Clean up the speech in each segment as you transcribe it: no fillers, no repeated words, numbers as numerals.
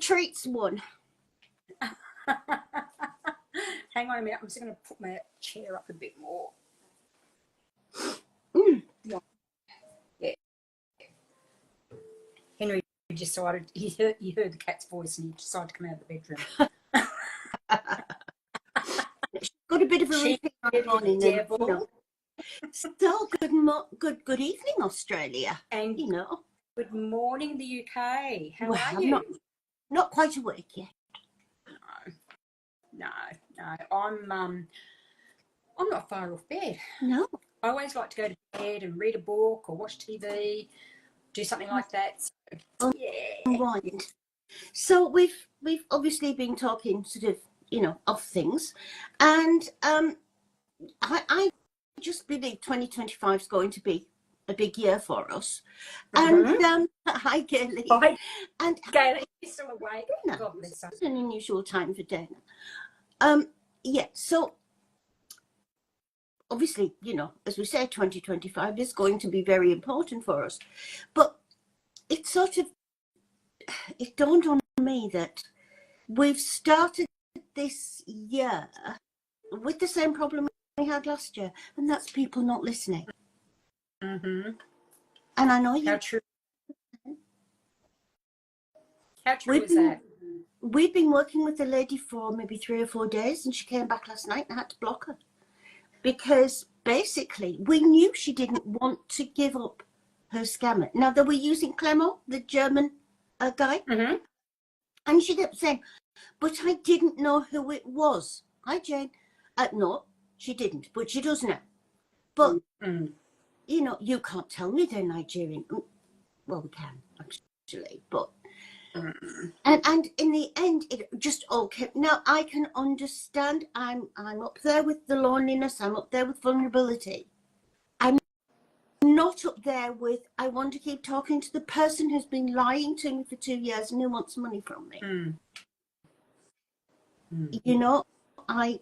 treats one. Hang on a minute. I'm just going to put my chair up a bit more. Yeah. Henry decided, he heard the cat's voice and he decided to come out of the bedroom. She's got a bit of a routine on the morning. Devil. You know. So good evening, Australia. And you know, good morning, the UK. How well, are you? Not quite awake yet. No. I'm not far off bed. No. I always like to go to bed and read a book or watch TV, do something like that. So, yeah. Right. So we've obviously been talking sort of, you know, of things, and I just believe 2025 is going to be a big year for us. And hi, Gailey. Hi, and Gailey, you're still awake. No, God bless her. It's an unusual time for Dana. Yeah. So obviously, you know, as we say, 2025 is going to be very important for us, but it dawned on me that we've started this year with the same problem we had last year, and that's people not listening. Mm-hmm. And I know you. How true. How true is that? We've been working with the lady for maybe 3 or 4 days, and she came back last night and I had to block her. Because basically, we knew she didn't want to give up her scammer. Now, they were using Clemo, the German guy, and she kept saying, but I didn't know who it was. Hi, Jane. No, she didn't, but she does now. But, you know, you can't tell me they're Nigerian. Well, we can, actually, but... And in the end, it just all came. Now, I can understand. I'm up there with the loneliness. I'm up there with vulnerability. I'm not up there with, I want to keep talking to the person who's been lying to me for 2 years and who wants money from me. You know, I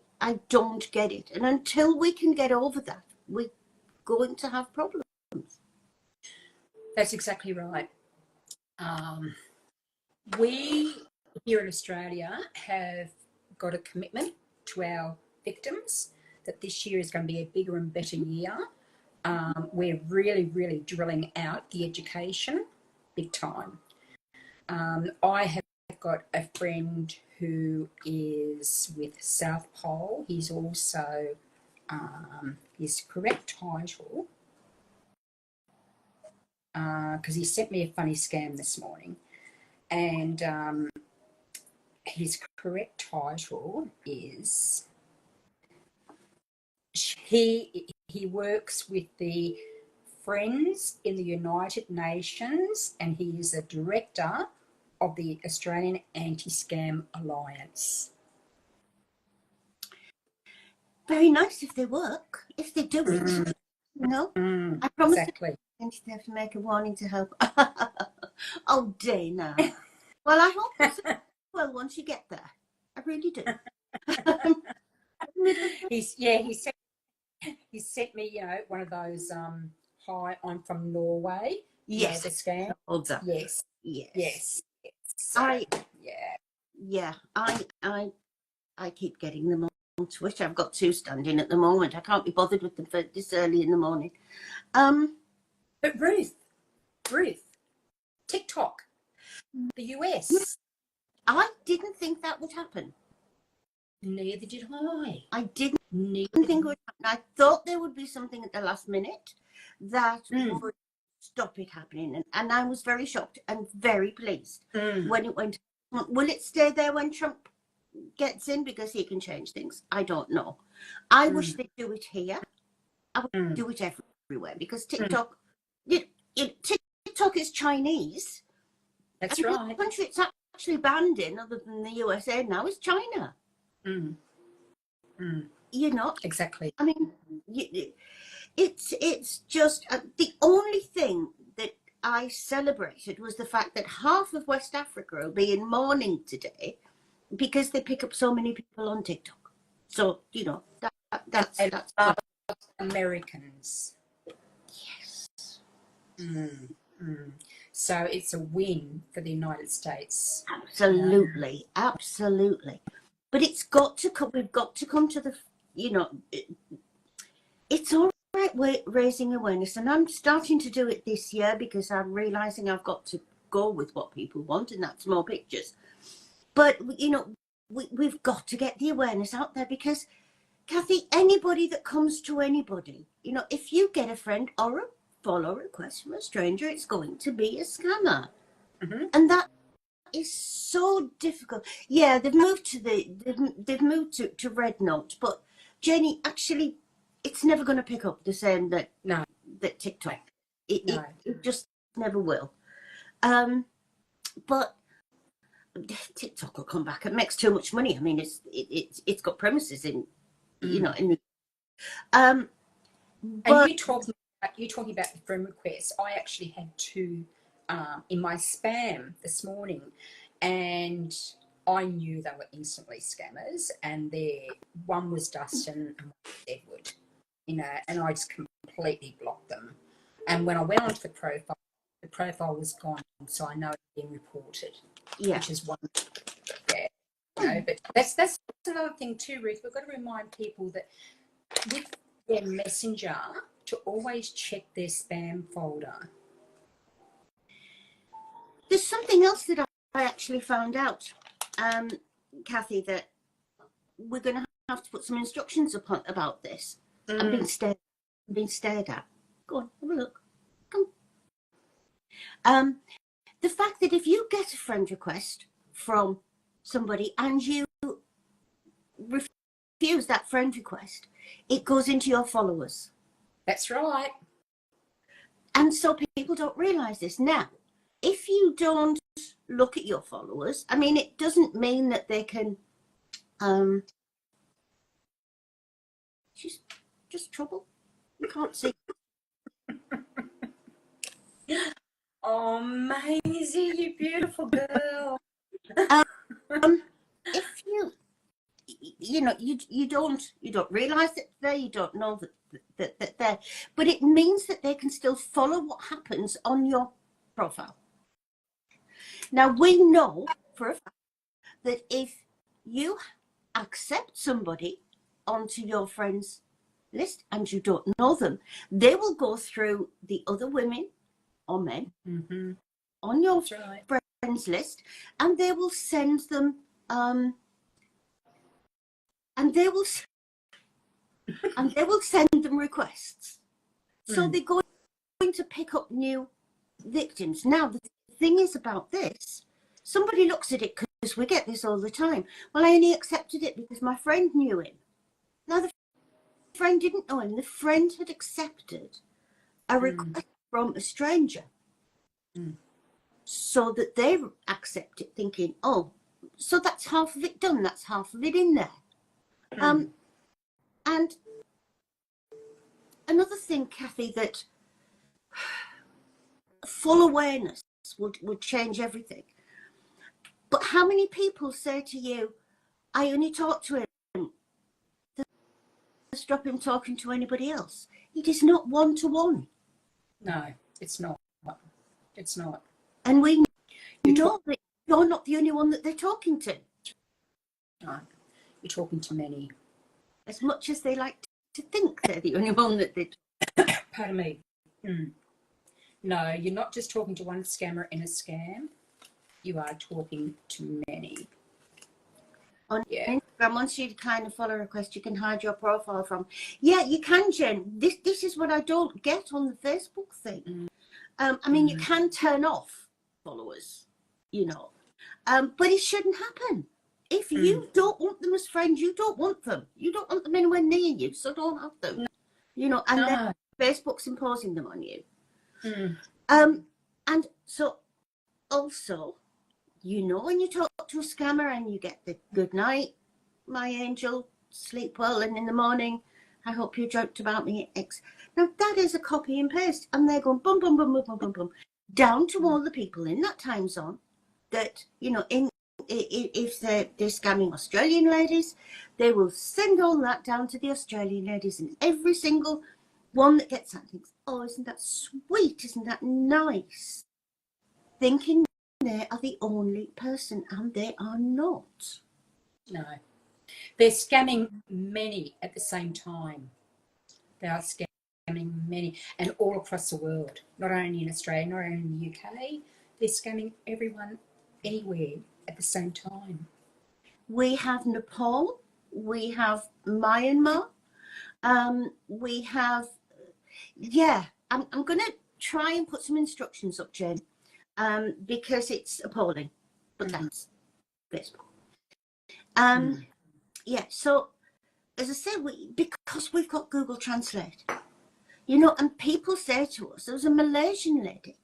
don't get it. And until we can get over that, we're going to have problems. That's exactly right. We here in Australia have got a commitment to our victims that this year is going to be a bigger and better year. We're really drilling out the education big time. I have got a friend who is with South Pole. He's also, his correct title, because he sent me a funny scam this morning. And his correct title is, he works with the Friends in the United Nations, and he is a director of the Australian Anti-Scam Alliance. Very nice if they work, if they do it. You know, I promise. Exactly. You have to make a warning to help. Oh, Dana. Well, I hope it's well once you get there. I really do. He sent me, you know, one of those hi, I'm from Norway. Yes. You know, the scam. Yes. So, I keep getting them on Twitter. I've got 2 standing at the moment. I can't be bothered with them for this early in the morning. But Ruth, TikTok, the US. I didn't think that would happen. Neither did I. I didn't think it would happen. I thought there would be something at the last minute that would stop it happening. And I was very shocked and very pleased when it went. Will it stay there when Trump gets in? Because he can change things. I don't know. I wish they'd do it here. I would do it everywhere because TikTok, TikTok is Chinese. That's and right. The country it's actually banned in, other than the USA now, is China. You know, exactly. I mean, it's just the only thing that I celebrated was the fact that half of West Africa will be in mourning today because they pick up so many people on TikTok. So you know that's Americans. Yes. So it's a win for the United States. Absolutely, absolutely. But it's got to come. We've got to come to the. You know, it's all right raising awareness, and I'm starting to do it this year because I'm realizing I've got to go with what people want, and that's more pictures. But you know, we've got to get the awareness out there because, Cathy, anybody that comes to anybody, you know, if you get a friend or a follow request from a stranger, it's going to be a scammer, and that is so difficult. Yeah, they've moved to Red Note, but Jenny, actually, it's never going to pick up the same that TikTok. It just never will. But TikTok will come back. It makes too much money. I mean, it's got premises in, you know, in the. And you talking about the friend requests. I actually had two in my spam this morning, and I knew they were instantly scammers. And one was Dustin and one was Edward, you know, and I just completely blocked them. And when I went onto the profile was gone, so I know it's been reported, which is one. Yeah, you know, but that's another thing too, Ruth. We've got to remind people that with their messenger to always check their spam folder. There's something else that I actually found out, Cathy, that we're going to have to put some instructions upon about this. I'm being stared at. Go on, have a look. Come. The fact that if you get a friend request from somebody and you refuse that friend request, it goes into your followers. That's right. And so people don't realise this. Now, if you don't look at your followers, I mean, it doesn't mean that they can just trouble. You can't see. Oh, Maisie, you beautiful girl. If you know, you don't realise that they're there, you don't know that they're, but it means that they can still follow what happens on your profile. Now, we know for a fact that if you accept somebody onto your friends list and you don't know them, they will go through the other women or men on your friends list, and they will send them and they will send them requests. So they're going to pick up new victims. Now, the thing is about this, somebody looks at it, because we get this all the time. Well, I only accepted it because my friend knew him. Now, the friend didn't know him. The friend had accepted a request from a stranger. So that they accept it, thinking, oh, so that's half of it done. That's half of it in there. And another thing, Cathy, that full awareness would change everything. But how many people say to you, I only talk to him, stop him talking to anybody else? It is not one-to-one. No, it's not. It's not. And we know that you're not the only one that they're talking to. No, you're talking to many. As much as they like to think they're the only one that they... Pardon me. No, you're not just talking to one scammer in a scam. You are talking to many. On Instagram, once you decline a follow request, you can hide your profile from... Yeah, you can, Jen. This is what I don't get on the Facebook thing. I mean, you can turn off followers, you know, but it shouldn't happen. If you don't want them as friends, you don't want them. You don't want them anywhere near you, so don't have them. No. You know, and then Facebook's imposing them on you. And so, also, you know, when you talk to a scammer and you get the good night, my angel, sleep well, and in the morning, I hope you joked about me, X. Now, that is a copy and paste, and they're going boom, boom, boom, boom, boom, boom, boom, down to all the people in that time zone that, you know, if they're scamming Australian ladies, they will send all that down to the Australian ladies, and every single one that gets that thinks, oh, isn't that sweet? Isn't that nice? Thinking they are the only person, and they are not. No. They're scamming many at the same time. They are scamming many, and all across the world, not only in Australia, not only in the UK. They're scamming everyone anywhere at the same time. We have Nepal, we have Myanmar, we have, yeah, I'm going to try and put some instructions up, Jane, because it's appalling, but that's Facebook. Yeah, so as I say, because we've got Google Translate, you know, and people say to us, there was a Malaysian lady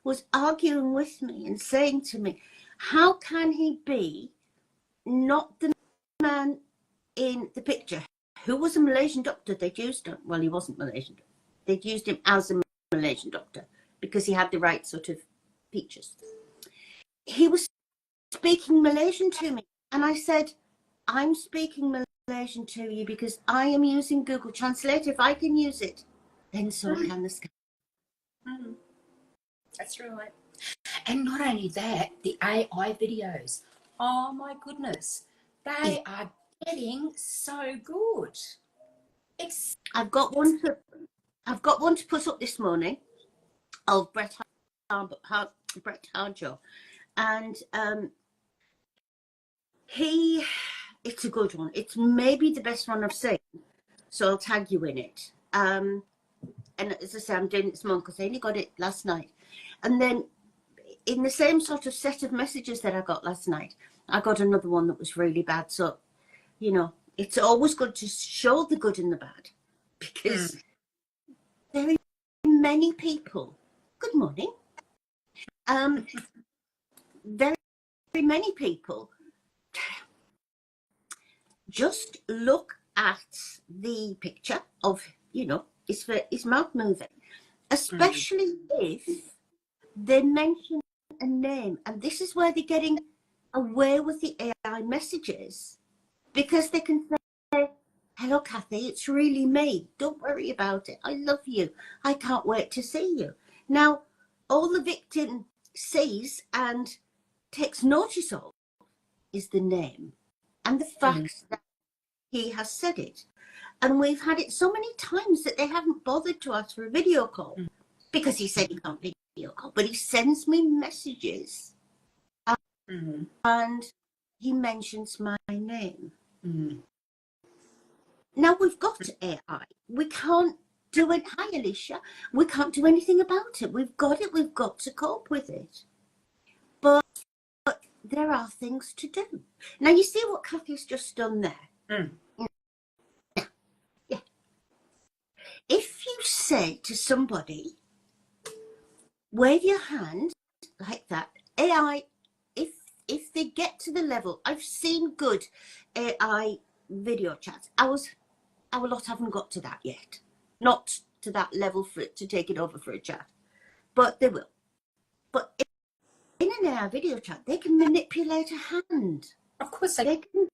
was arguing with me and saying to me, how can he be not the man in the picture who was a Malaysian doctor? They'd used him, well, he wasn't Malaysian, they'd used him as a Malaysian doctor because he had the right sort of features. He was speaking Malaysian to me, and I said, I'm speaking Malaysian to you because I am using Google Translate. If I can use it, then so can the scam. That's right. And not only that, the AI videos. Oh my goodness, they are getting so good. I've got one to put up this morning of Brett Harjo, and it's a good one. It's maybe the best one I've seen, so I'll tag you in it. And as I say, I'm doing it this morning because I only got it last night. And then in the same sort of set of messages that I got last night, I got another one that was really bad. So, you know, it's always good to show the good and the bad, because very many people, good morning, very many people just look at the picture of, you know, his mouth moving, especially if they mention a name. And this is where they're getting away with the AI messages, because they can say, hello, Cathy, it's really me. Don't worry about it. I love you. I can't wait to see you. Now, all the victim sees and takes notice of is the name and the fact that he has said it. And we've had it so many times that they haven't bothered to ask for a video call because he said he can't video call, but he sends me messages and he mentions my name. Now we've got AI. We can't do it. Hi, Alicia. We can't do anything about it. We've got it. We've got to cope with it. But there are things to do. Now, you see what Cathy's just done there? Yeah. If you say to somebody, wave your hand like that, AI, if they get to the level, I've seen good AI video chats. Our lot haven't got to that yet. Not to that level for it to take it over for a chat. But they will. But in an AI video chat, they can manipulate a hand. Of course they can.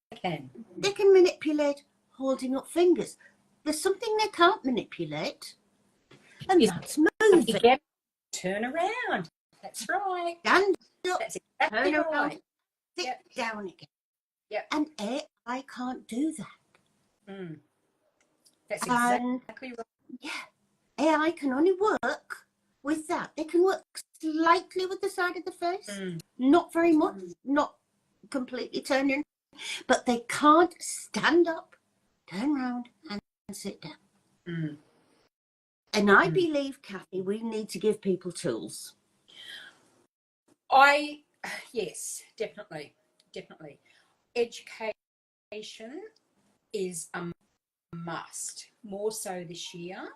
They can manipulate holding up fingers. There's something they can't manipulate, and that's moving. Again, turn around. That's right. Stand up, That's exactly turn right. around, sit down again. Yep. And AI can't do that. That's exactly right. Yeah, AI can only work with that. They can work slightly with the side of the face, not very much, not completely turning, but they can't stand up, turn around, and sit down. And I believe, Cathy, we need to give people tools. Yes, definitely. Education is a must, more so this year.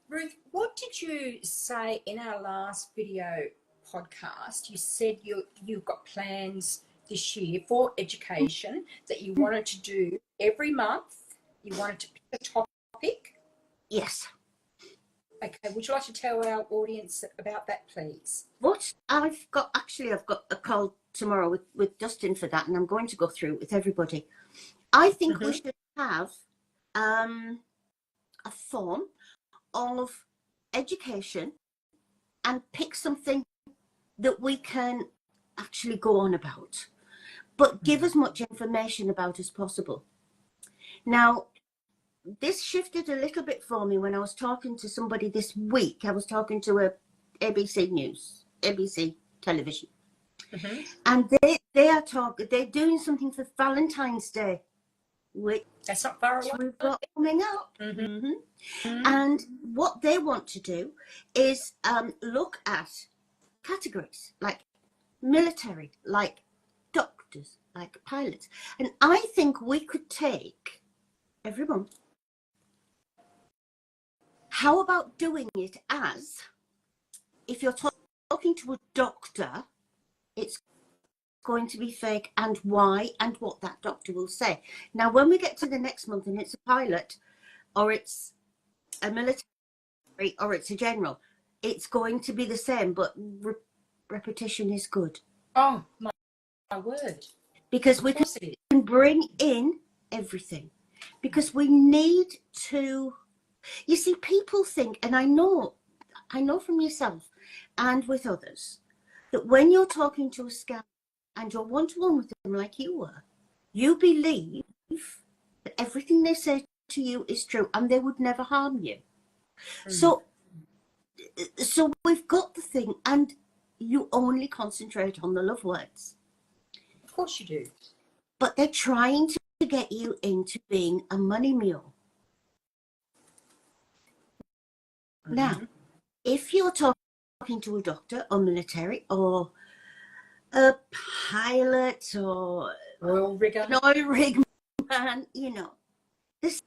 Ruth, what did you say in our last video podcast? You said you've got plans this year for education that you wanted to do every month. You wanted to pick a topic. Yes. Okay, would you like to tell our audience about that, please? What I've got a call tomorrow with Dustin for that, and I'm going to go through it with everybody. I think we should have a form of education and pick something that we can actually go on about, but give as much information about as possible. Now, this shifted a little bit for me when I was talking to somebody this week. I was talking to a ABC television, and they're doing something for Valentine's Day, which that's not far away. We've got coming up. And what they want to do is look at categories like military, like doctors, like pilots. And I think we could take every month. How about doing it as, if you're talking to a doctor, it's going to be fake, and why, and what that doctor will say. Now, when we get to the next month and it's a pilot, or it's a military, or it's a general, it's going to be the same, but repetition is good. Oh, my word. Because we can bring in everything. Because we need to, you see, people think, and I know from yourself and with others, that when you're talking to a scam and you're one-to-one with them like you were, you believe that everything they say to you is true and they would never harm you. So we've got the thing, and you only concentrate on the love words. Of course you do. But they're trying to get you into being a money mule. Now, if you're talking to a doctor or military or a pilot or oil rigger, an oil rig man, you know, the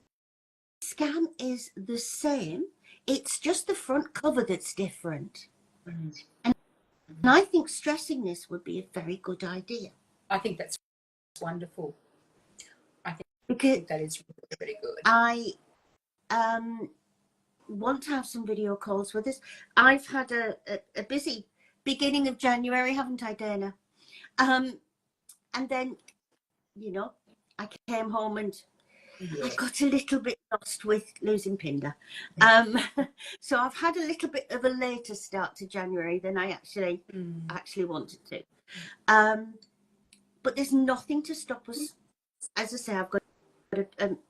scam is the same. It's just the front cover that's different. And I think stressing this would be a very good idea. I think that's wonderful. I think that is really, really good. I want to have some video calls with us. I've had a busy beginning of January, haven't I, Dana? And then, you know, I came home and I got a little bit lost with losing Pinder. So I've had a little bit of a later start to January than I actually wanted to. But there's nothing to stop us. As I say, I've got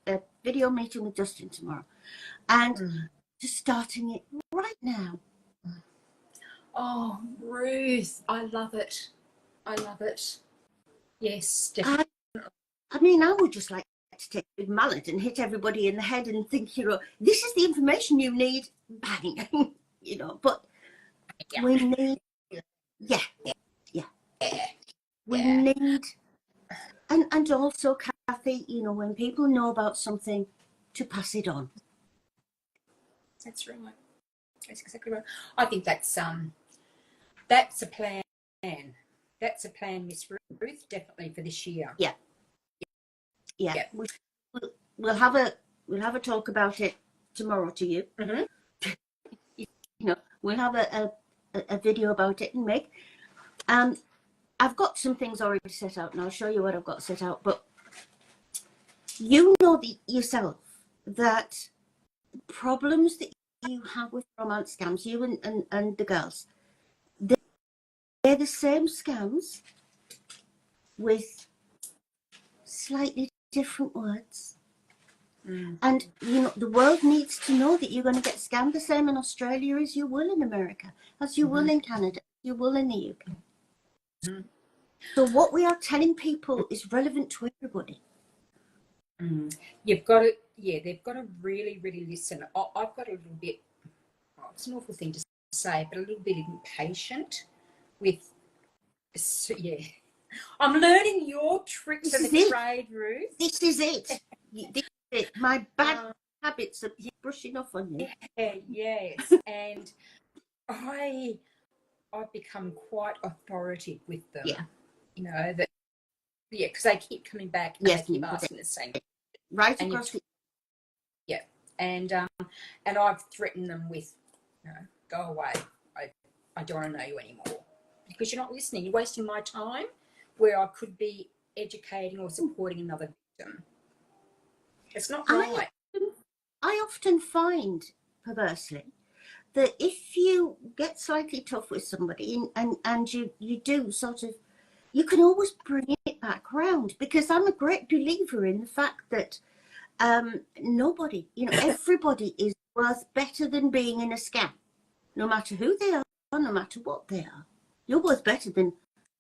a video meeting with Justin tomorrow, and just starting it right now. Oh, Ruth, I love it. I love it. Yes, definitely. I mean, I would just like to take a big mallet and hit everybody in the head and think, you know, this is the information you need, bang, you know, but we need, we need, and also, Cathy, you know, when people know about something, to pass it on. That's right. That's exactly right. I think that's a plan. That's a plan, Miss Ruth, definitely for this year. Yeah. We'll have a talk about it tomorrow to you. You know, we'll have a video about it and make. I've got some things already set out, and I'll show you what I've got set out. But you know yourself that problems that you have with romance scams, you and the girls, they're the same scams with slightly different words. And, you know, the world needs to know that you're going to get scammed the same in Australia as you will in America, as you will in Canada, as you will in the UK. So what we are telling people is relevant to everybody. You've got to, they've got to really, really listen. I've got a little bit, it's an awful thing to say, but a little bit impatient with, I'm learning your tricks of the trade, Ruth. This is it. This is it. My bad habits are brushing off on you. Yes. And I've become quite authoritative with them. You know, that, because they keep coming back and they keep asking the same. Right across the... And I've threatened them with, you know, go away. I don't want to know you anymore. Because you're not listening. You're wasting my time where I could be educating or supporting another victim. It's not right. I often find, perversely, that if you get slightly tough with somebody and you do sort of, you can always bring it back round, because I'm a great believer in the fact that nobody, everybody is worth better than being in a scam. No matter who they are, no matter what they are. You're worth better than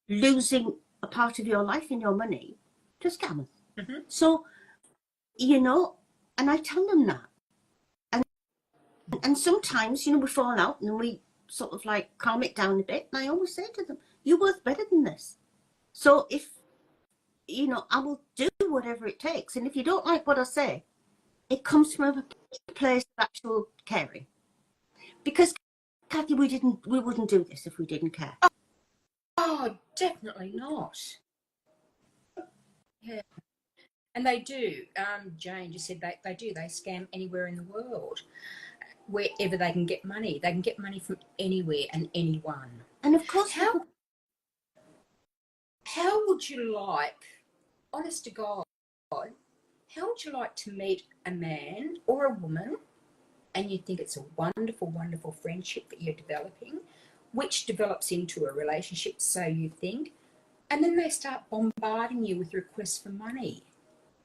losing a part of your life and your money to scammers. Mm-hmm. So, and I tell them that. And sometimes, we fall out and we sort of like calm it down a bit. And I always say to them, you're worth better than this. So if, I will do whatever it takes. And if you don't like what I say, it comes from a place of actual caring. Because, Cathy, we wouldn't do this if we didn't care. Oh, definitely not. Yeah. And they do. Jane just said they do. They scam anywhere in the world. Wherever they can get money. They can get money from anywhere and anyone. And of course, how would you like, honest to God, how would you like to meet a man or a woman and you think it's a wonderful, wonderful friendship that you're developing, which develops into a relationship, so you think, and then they start bombarding you with requests for money?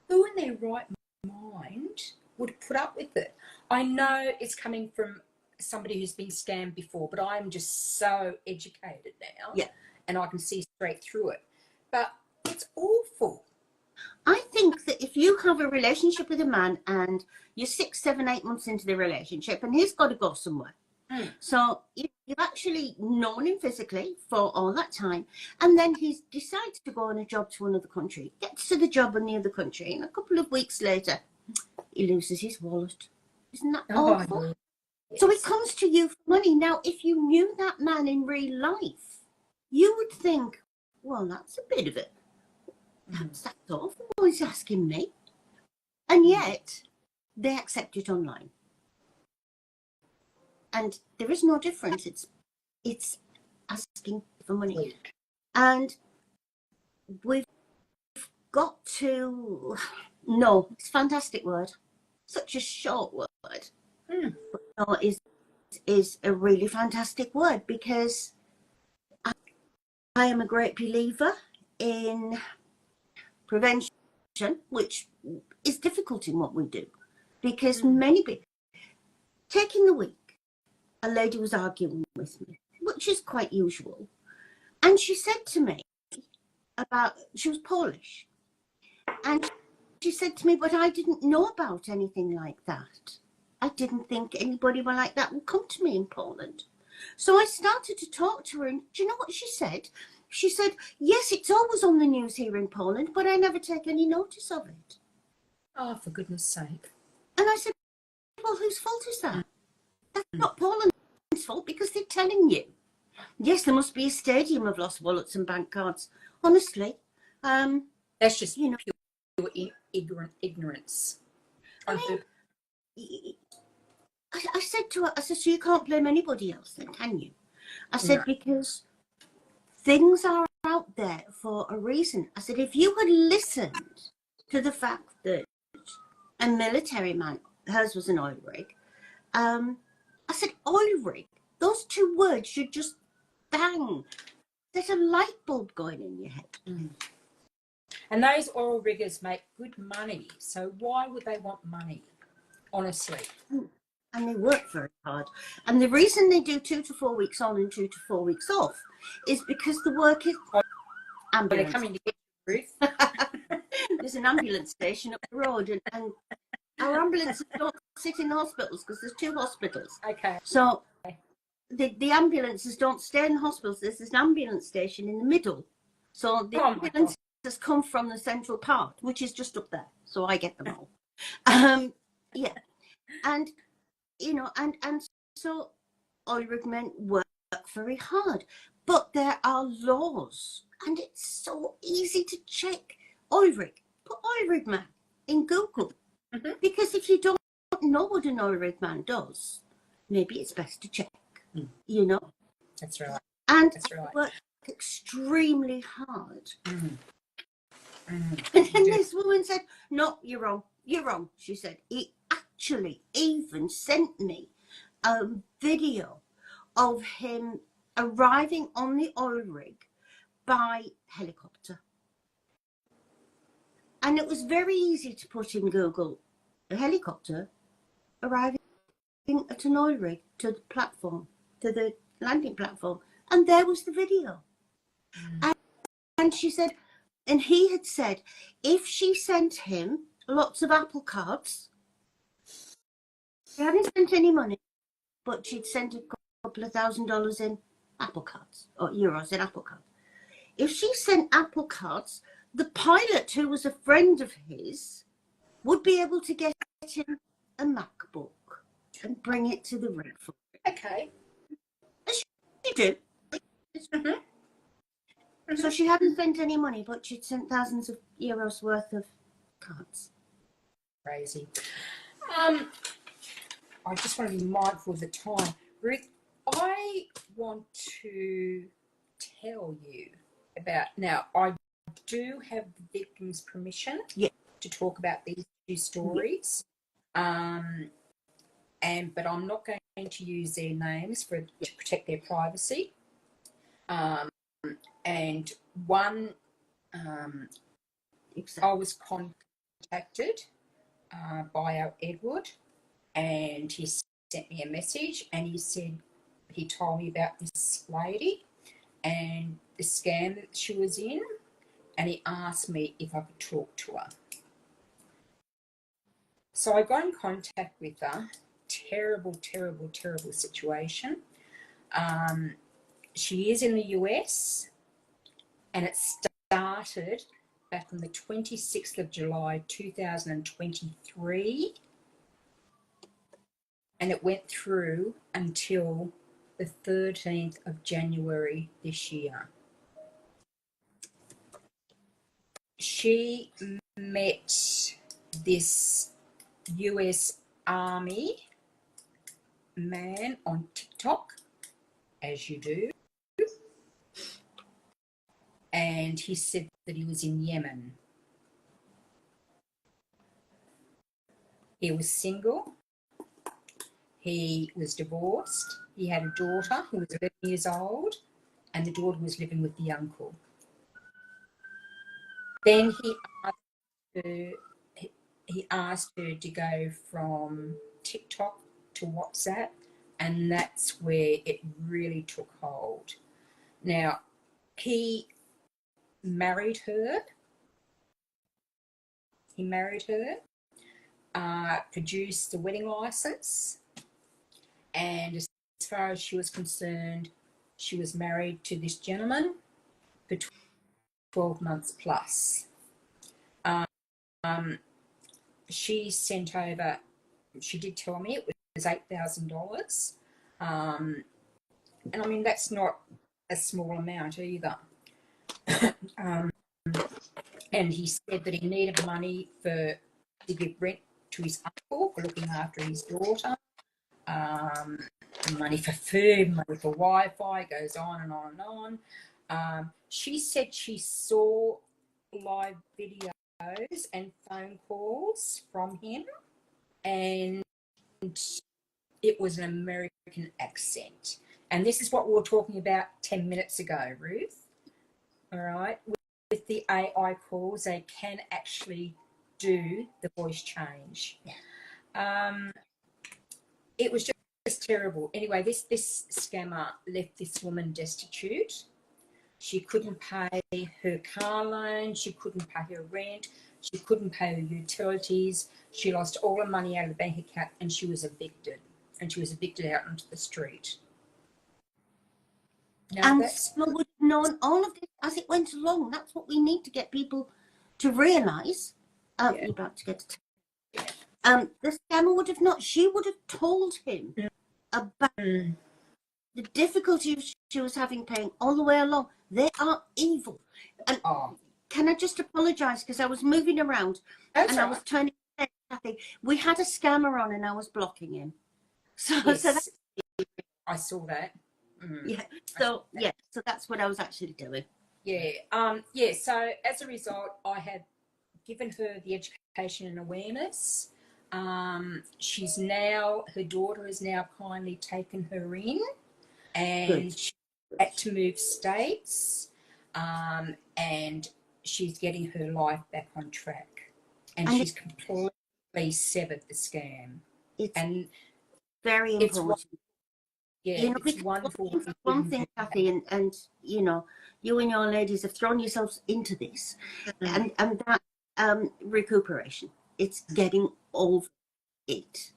Who in their right mind would put up with it? I know it's coming from somebody who's been scammed before, but I'm just so educated now, and I can see straight through it. But it's awful. I think that if you have a relationship with a man and you're 6, 7, 8 months into the relationship and he's got to go somewhere, so you've actually known him physically for all that time, and then he decides to go on a job to another country, gets to the job in the other country, and a couple of weeks later, he loses his wallet. Isn't that awful? Yes. So he comes to you for money. Now, if you knew that man in real life, you would think, well, that's a bit of it. That's awful. He's asking me. And yet, they accept it online. And there is no difference. It's asking for money. And we've got to know, it's a fantastic word. Such a short word. But no, is a really fantastic word, because I am a great believer in prevention, which is difficult in what we do, because many people, taking the week, a lady was arguing with me, which is quite usual, and she said to me she was Polish, and she said to me, but I didn't know about anything like that. I didn't think anybody like that would come to me in Poland. So I started to talk to her, and do you know what she said? She said, yes, it's always on the news here in Poland, but I never take any notice of it. Oh, for goodness sake. And I said, well, whose fault is that? That's not Poland's fault, because they're telling you. Yes, there must be a stadium of lost wallets and bank cards. Honestly. That's just pure ignorance. I said to her, so you can't blame anybody else then, can you? I said, because things are out there for a reason. I said, if you had listened to the fact that a military man, hers was an oil rig, I said, oil rig, those two words should just bang. There's a light bulb going in your head. And those oil riggers make good money. So why would they want money? Honestly. And they work very hard. And the reason they do 2 to 4 weeks on and 2 to 4 weeks off is because the work is ambulance. They're coming to get you, Ruth. There's an ambulance station up the road, and our ambulances don't sit in hospitals because there's 2 hospitals. Okay. So the ambulances don't stay in the hospitals. There's an ambulance station in the middle. So the ambulances come from the central part, which is just up there. So I get them all. Yeah. And and so oil rig men work very hard, but there are laws, and it's so easy to check oil rig. Put oil rig man in Google, because if you don't know what an oil rig man does, maybe it's best to check. That's right. And work extremely hard. And then this woman said, "No, you're wrong. You're wrong." She said, "He actually even sent me a video of him arriving on the oil rig by helicopter. And it was very easy to put in Google, a helicopter arriving at an oil rig to the platform, to the landing platform. And there was the video. And she said, and he had said, if she sent him lots of Apple cards, she hadn't spent any money, but she'd sent a couple of $1,000 in Apple cards, or euros in Apple cards. If she sent Apple cards, the pilot, who was a friend of his, would be able to get him a MacBook and bring it to the rig for him. Okay. As she did. So she hadn't spent any money, but she'd sent thousands of euros worth of cards. Crazy. I just want to be mindful of the time. Ruth, I want to tell you about, now I do have the victim's permission to talk about these two stories, but I'm not going to use their names to protect their privacy. And one, I was contacted by our Edward, and he sent me a message, and he said, he told me about this lady and the scam that she was in, and he asked me if I could talk to her. So I got in contact with her. Terrible, terrible, terrible situation. She is in the US, and it started back on the 26th of July 2023, and it went through until the 13th of January this year. She met this US Army man on TikTok, as you do, and he said that he was in Yemen. He was single. He was divorced. He had a daughter who was 11 years old, and the daughter was living with the uncle. Then he asked her to go from TikTok to WhatsApp, and that's where it really took hold. Now, he married her. Produced the wedding license, and as far as she was concerned, she was married to this gentleman for 12 months plus. She sent over, she did tell me it was $8,000. And I mean, that's not a small amount either. And he said that he needed money to give rent to his uncle for looking after his daughter, money for food, money for Wi-Fi, goes on and on and on. She said she saw live videos and phone calls from him, and it was an American accent. And this is what we were talking about 10 minutes ago, Ruth. All right. With the AI calls, they can actually do the voice change. It was just terrible. Anyway, this scammer left this woman destitute. She couldn't pay her car loan. She couldn't pay her rent. She couldn't pay her utilities. She lost all her money out of the bank account, and she was evicted. And she was evicted out onto the street. Now, and people would have known all of this as it went along. That's what we need to get people to realise. You're about to get to the scammer would have not. She would have told him about the difficulties she was having paying all the way along. They are evil. And can I just apologise, because I was moving around and I was turning to Cathy. We had a scammer on and I was blocking him. So I saw that. So that's what I was actually doing. So as a result, I had given her the education and awareness. She's now, her daughter has now kindly taken her in, and Good. she had to move states, and she's getting her life back on track, and And she's completely severed the scam. it's And very it's, important. yeah, You know, it's because wonderful. one thing, Cathy, and you know, you and your ladies have thrown yourselves into this, and that recuperation, it's getting over it.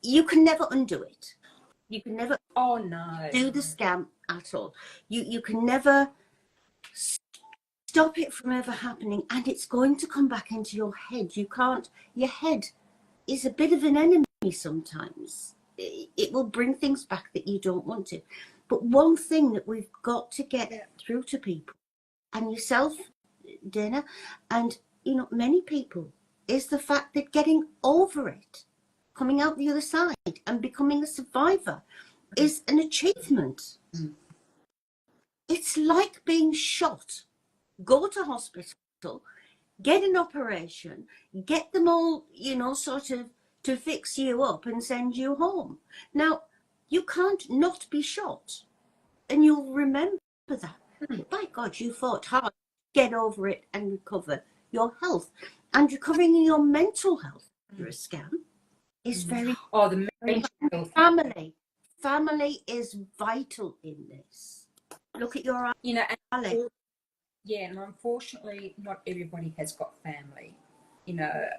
You can never undo it. You can never Oh no. do the scam at all. You can never stop it from ever happening, and it's going to come back into your head. You can't. Your head is a bit of an enemy sometimes. It will bring things back that you don't want to. But one thing that we've got to get through to people, and yourself, Dana, and you know many people, is the fact that getting over it, coming out the other side and becoming a survivor, is an achievement. It's like being shot. Go to hospital, get an operation, get them all, you know, sort of to fix you up and send you home. Now, you can't not be shot, and you'll remember that. But by God, you fought hard to get over it and recover your health. And recovering your mental health after a scam is very, Oh, the very mental health. Family is vital in this. Look at your You know, Alex. yeah, and unfortunately, not everybody has got family, you know,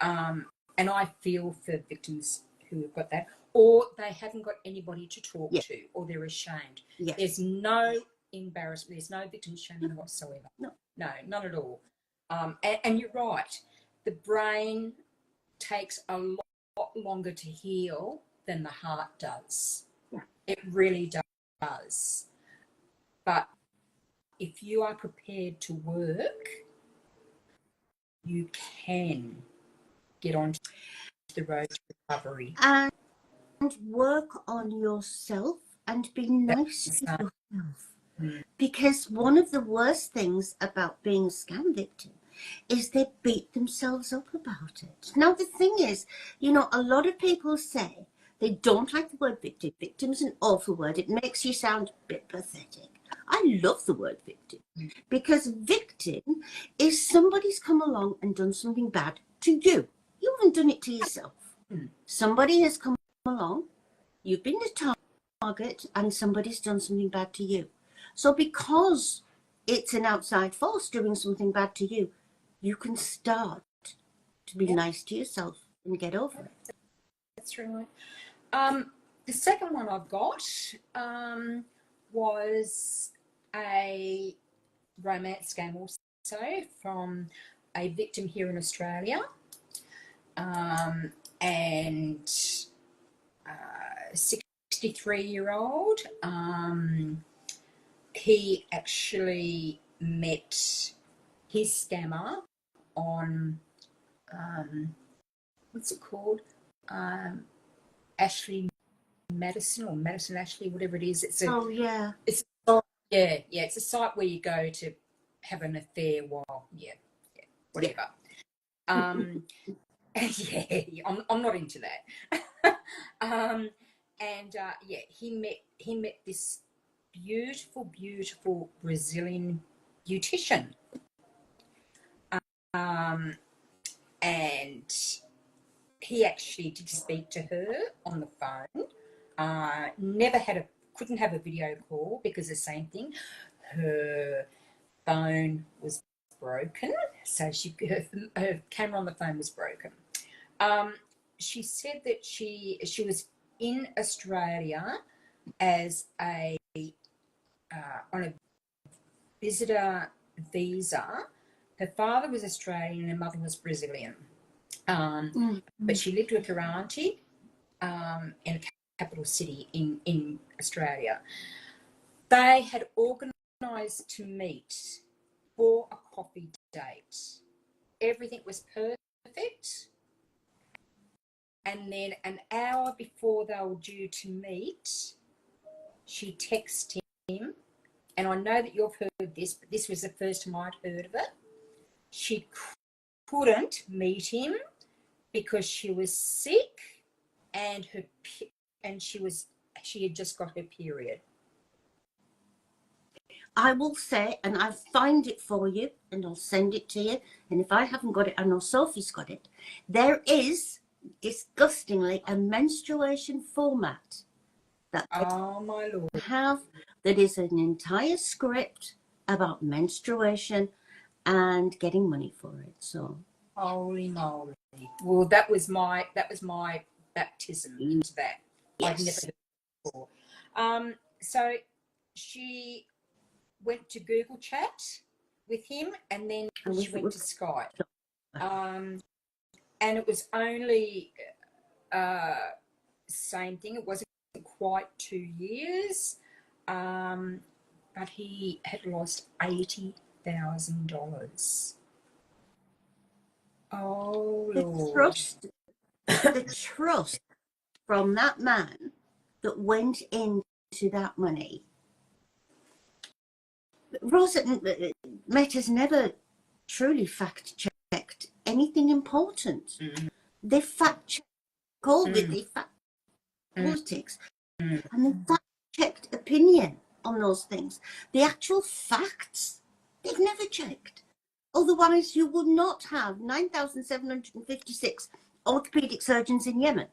and I feel for victims who have got that, or they haven't got anybody to talk Yeah. to, or they're ashamed. Yes. There's no embarrassment, there's no victim shaming whatsoever. No, none at all. And you're right, the brain takes a lot longer to heal than the heart does. Yeah. It really does. But if you are prepared to work, you can get onto the road to recovery. and work on yourself and be nice to yourself. Because one of the worst things about being a scam victim is they beat themselves up about it. Now, the thing is, you know, a lot of people say they don't like the word victim. Victim's an awful word. It makes you sound a bit pathetic. I love the word victim because victim is somebody's come along and done something bad to you. You haven't done it to yourself. Somebody has come along, you've been the target, and somebody's done something bad to you. So because it's an outside force doing something bad to you, you can start to be nice to yourself and get over it. That's right. The second one I've got was a romance scam also from a victim here in Australia. And 63-year-old. He actually met his scammer on what's it called? Ashley Madison or Madison Ashley, whatever it is. It's a it's a site where you go to have an affair while whatever. I'm not into that. He met this beautiful Brazilian beautician, and he actually did speak to her on the phone. Couldn't have a video call because the same thing. Her phone was broken, so her camera on the phone was broken. She said that she was in Australia as on a visitor visa. Her father was Australian and her mother was Brazilian, but she lived with her auntie in a capital city in Australia. They had organised to meet for a coffee date. Everything was perfect. And then an hour before they were due to meet, she texted him. And I know that you've heard this, but this was the first time I'd heard of it. She couldn't meet him because she was sick and she had just got her period. I will say, and I'll find it for you, and I'll send it to you. And if I haven't got it, I know Sophie's got it. There is, disgustingly, a menstruation format that Oh my Lord. I have that is an entire script about menstruation and getting money for it. So holy moly! Well, that was my baptism into that. Yes. I'd never heard it before. So she went to Google Chat with him, and then she went to Skype. And it was only same thing. It wasn't quite 2 years, but he had lost $80,000. Oh Lord! The trust from that man that went into that money. Rosa Met has never truly fact-checked anything important. They fact-checked COVID, they fact politics, and they fact-checked opinion on those things. The actual facts, they've never checked. Otherwise, you would not have 9,756 orthopedic surgeons in Yemen,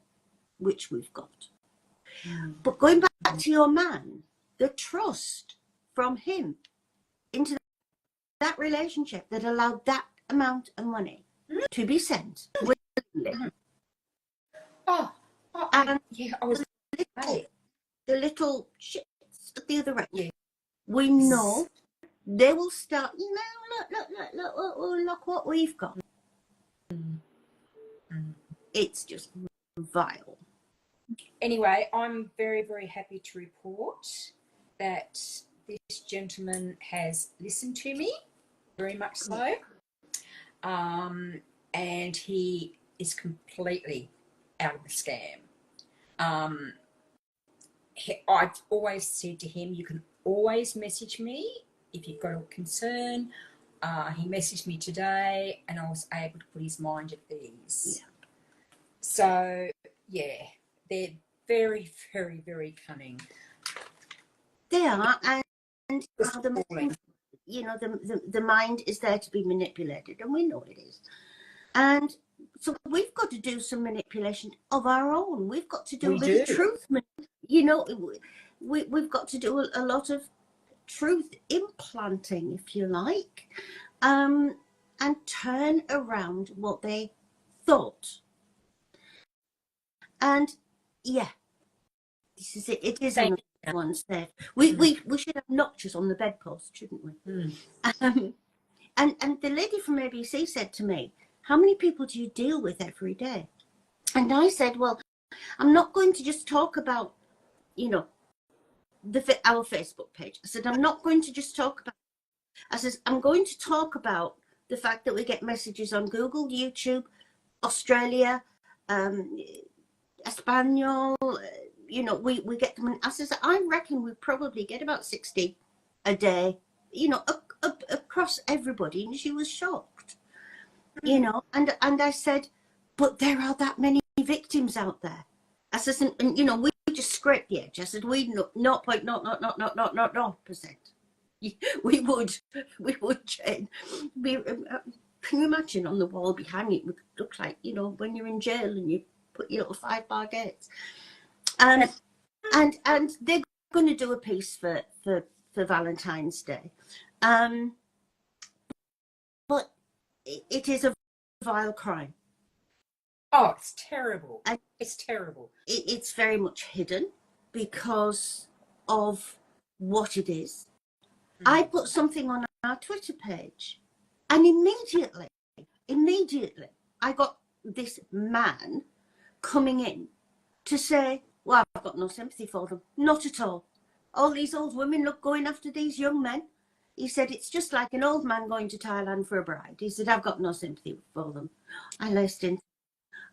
which we've got. But going back to your man, the trust from him into that relationship that allowed that amount of money to be sent willingly. And yeah, I was the little shits at the other end. We know they will start. Look what we've got. It's just vile. Anyway, I'm very, very happy to report that this gentleman has listened to me, very much so, and he is completely out of the scam. I've always said to him, you can always message me if you've got a concern. He messaged me today, and I was able to put his mind at ease. Yeah. So, yeah, they're very, very, very cunning. They are, and the mind is there to be manipulated, and we know it is. And so we've got to do some manipulation of our own. We've got to do a bit of truth. We've got to do a lot of truth implanting, if you like, and turn around what they thought. And yeah, this is it. It is another one said. We should have notches on the bedpost, shouldn't we? And the lady from ABC said to me, how many people do you deal with every day? And I said, well, I'm not going to just talk about, our Facebook page. I said, I'm not going to just talk about, I said, I'm going to talk about the fact that we get messages on Google, YouTube, Australia, Espanol, we get them. And I said, I reckon we probably get about 60 a day, across everybody. And she was shocked, and I said, but there are that many victims out there. I said, and we just scrape the edge. I said, we 0.00000%. We would change. Can you imagine on the wall behind it would look like, when you're in jail and you put your little 5-bar gates. And they're going to do a piece for Valentine's Day. But it is a vile crime. Oh, it's terrible. It's terrible. It's very much hidden because of what it is. I put something on our Twitter page, and immediately, I got this man coming in to say, well, I've got no sympathy for them. Not at all. All these old women look going after these young men. He said, it's just like an old man going to Thailand for a bride. He said, I've got no sympathy for them. I listened.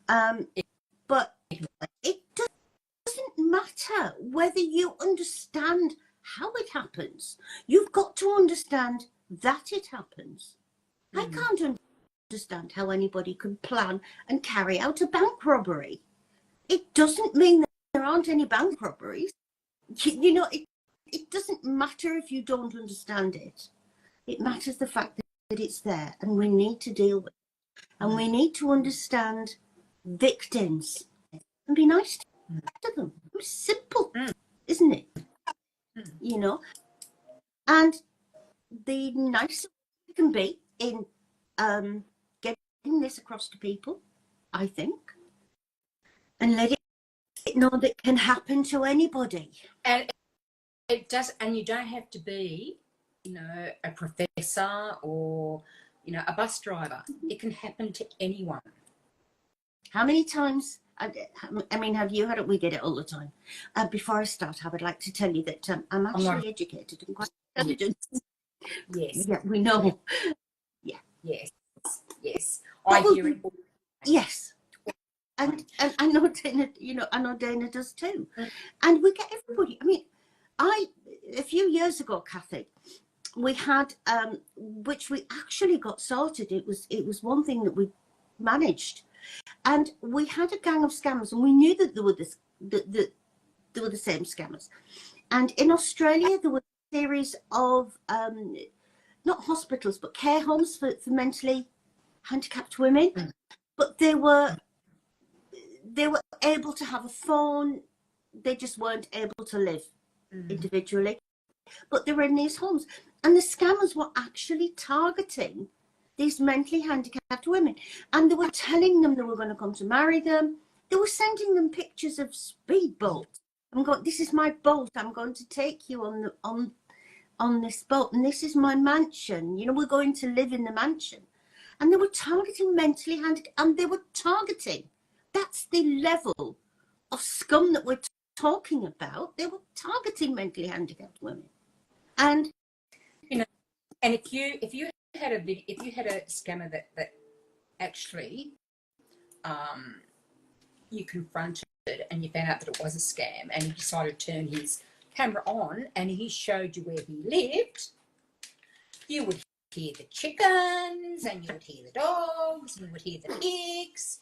But it doesn't matter whether you understand how it happens. You've got to understand that it happens. I can't understand how anybody could plan and carry out a bank robbery. It doesn't mean that there aren't any bank robberies. You know, it doesn't matter if you don't understand it. It matters the fact that it's there, and we need to deal with it. And we need to understand victims and be nice to them. It's simple, isn't it? You know, and the nicer we can be in getting this across to people, I think, and let it know that it can happen to anybody. And it does, and you don't have to be, you know, a professor or, you know, a bus driver. It can happen to anyone. How many times, I mean, have you had it? We get it all the time. Before I start, I would like to tell you that I'm actually educated and quite intelligent. Yes. Yeah, we know. Yeah. Yes. Yes. I hear it. Yes. And I know Dana, you know, I know Dana does too. And we get everybody. I mean, a few years ago, Cathy, we had, which we actually got sorted. It was one thing that we managed. And we had a gang of scammers, and we knew that there were they were the same scammers. And in Australia, there were a series of not hospitals, but care homes for mentally handicapped women. But they were able to have a phone. They just weren't able to live individually. But they were in these homes, and the scammers were actually targeting these mentally handicapped women, and they were telling them they were going to come to marry them. They were sending them pictures of speedboats. I'm going, this is my boat. I'm going to take you on this boat, and this is my mansion. You know, we're going to live in the mansion. And they were targeting mentally handicapped, and they were targeting. That's the level of scum that we're talking about. They were targeting mentally handicapped women, and you know, and if you had a scammer that actually you confronted and you found out that it was a scam, and you decided to turn his camera on and he showed you where he lived, you would hear the chickens and you would hear the dogs and you would hear the pigs.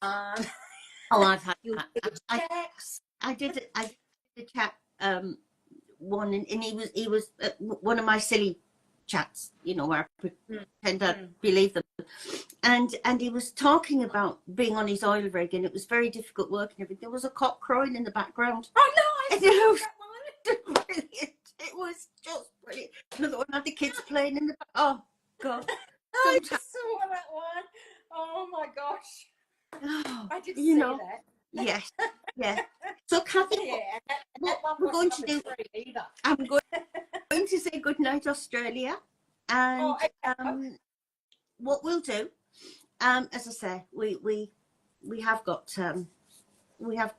oh, I've had that. I did the chat one, and he was one of my silly chats, you know, where I pretend to believe them, and he was talking about being on his oil rig, and it was very difficult work and everything. There was a cock crowing in the background. Oh no, I saw that one. Brilliant. It was just brilliant. Another one had the kids playing in the back. Oh God. I saw that one. Oh my gosh. Oh, I did see that. Yes. Yeah. So Cathy, what we're going to do either. I'm going to say good night, Australia, and what we'll do, as I say, we have got we have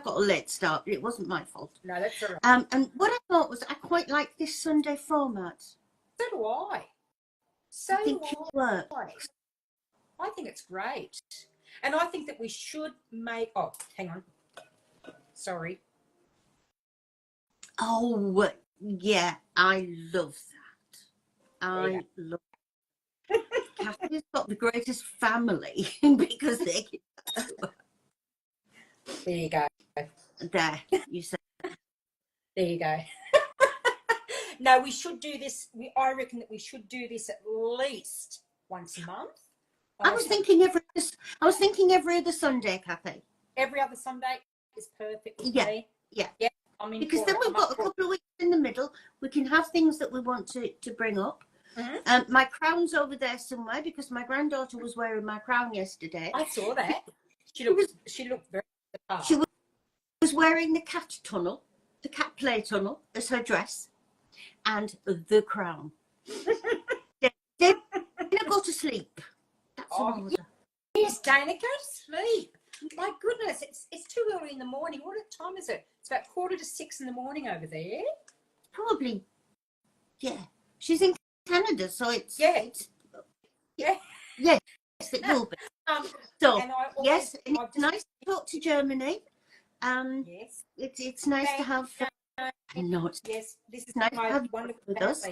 got a late start. It wasn't my fault. No, that's all right. And what I thought was I quite like this Sunday format. So do I. I think it works. I think it's great. And I think that we should make... Oh, hang on. Sorry. Oh, yeah. I love that. I love that. Cathy's got the greatest family because they... There you go. There, you said. There you go. No, we should do this. I reckon that we should do this at least once a month. I was thinking every other Sunday, Cathy. Every other Sunday is perfect with me. Yeah. I mean, because then we've got a couple of weeks in the middle. We can have things that we want to bring up. My crown's over there somewhere because my granddaughter was wearing my crown yesterday. I saw that. She looked very apart. She was wearing the cat play tunnel as her dress, and the crown. Dana, go to sleep. That's an order. Yes, Dana, go to sleep. My goodness, it's too early in the morning. What time is it? It's about 5:45 in the morning over there. Probably, yeah. She's in Canada, so it's yes, it will be. So yes, and it's nice to talk to Germany. Yes, it's nice to have. No, yes, this is nice to have wonderful with us.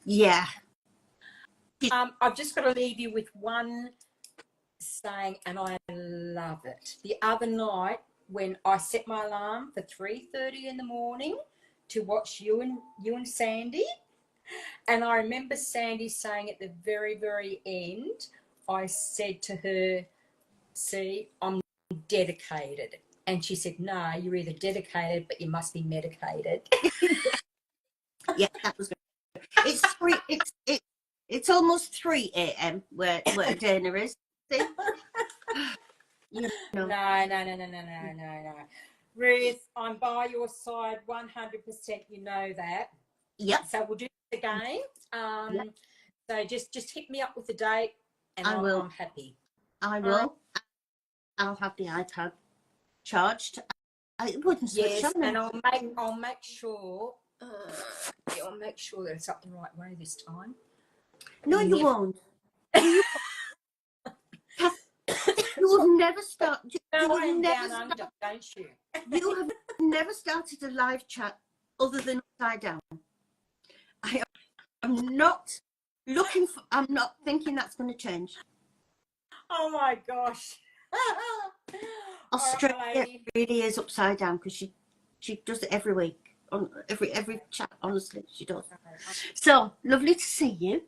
Yeah. I've just got to leave you with one saying, and I love it. The other night, when I set my alarm for 3:30 in the morning to watch you and Sandy, and I remember Sandy saying at the very, very end, I said to her, "See, I'm dedicated." And she said, "No, you're either dedicated, but you must be medicated." Yeah, that was good. It's three. It's almost 3 a.m. where Dana is. See? You know. No. Ruth, I'm by your side 100%. You know that. Yep. So we'll do it again. Yep. So just hit me up with the date, and I'm happy. I will. Right. I'll have the iPad charged. I wouldn't switch on. And I'll make sure. I'll make sure that it's up the right way this time. No, you won't. You will never start. You will never down under, don't you? You have never started a live chat other than upside down. I'm not thinking that's going to change. Oh my gosh. Australia really is upside down because she does it every week on every chat. Honestly, she does. So lovely to see you,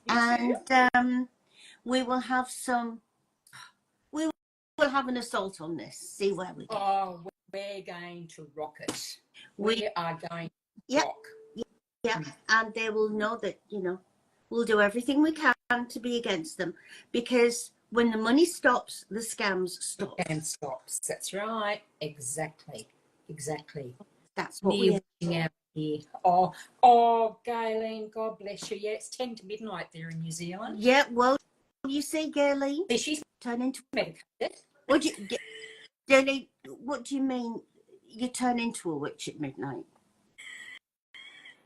and we will have an assault on this. See where we go. Oh, we're going to rock it. We are going to rock. Yeah, and they will know that we'll do everything we can to be against them, because when the money stops, the scams stop. The scam stops. That's right. Exactly. That's what we're out here. Oh, Gayleen, God bless you. Yeah, it's 10 to midnight there in New Zealand. Yeah, well, you see, Gayleen, she's turn into medicated. Gayleen, what do you mean you turn into a witch at midnight?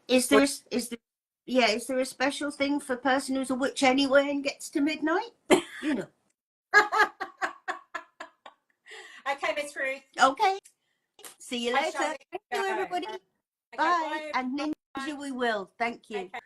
Is there a special thing for a person who's a witch anyway and gets to midnight? You know. Okay, Miss Ruth. Okay. See you later. Thank you, everybody. Okay, bye. And ninja we will. Thank you. Okay.